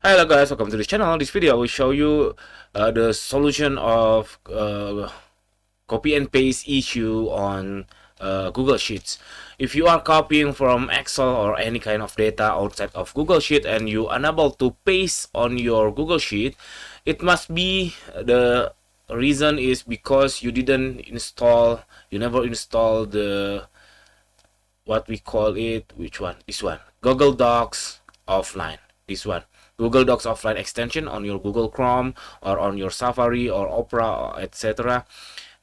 Hello guys, welcome to this channel. This video I will show you the solution of copy and paste issue on Google Sheets. If you are copying from Excel or any kind of data outside of Google Sheet and you unable to paste on your Google Sheet, it must be the reason is because you never install the what we call it, which one? This one, Google Docs offline. This one, Google Docs offline extension on your Google Chrome or on your Safari or Opera, etc.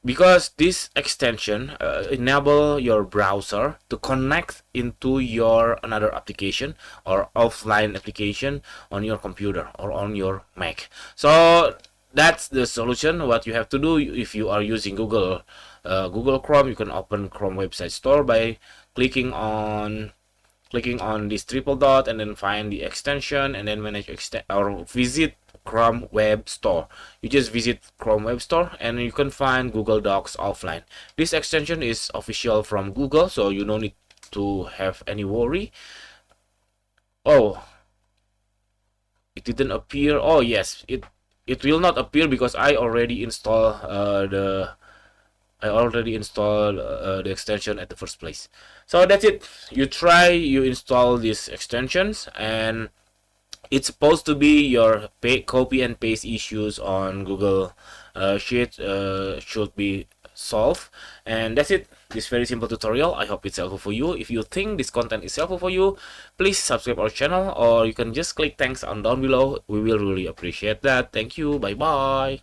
Because this extension enable your browser to connect into your another application or offline application on your computer or on your Mac. So that's the solution. What you have to do if you are using Google Chrome, you can open Chrome website store by clicking on this triple dot and then find the extension, and then manage or visit Chrome Web Store. You just visit Chrome Web Store and you can find Google Docs offline. This extension is official from Google, so you don't need to have any worry. Oh, it didn't appear. Oh yes, it will not appear because I already installed the extension at the first place. So that's it. You install these extensions, and it's supposed to be your copy and paste issues on Google Sheet should be solved. And that's it. This very simple tutorial. I hope it's helpful for you. If you think this content is helpful for you, please subscribe our channel, or you can just click thanks on down below. We will really appreciate that. Thank you. Bye bye.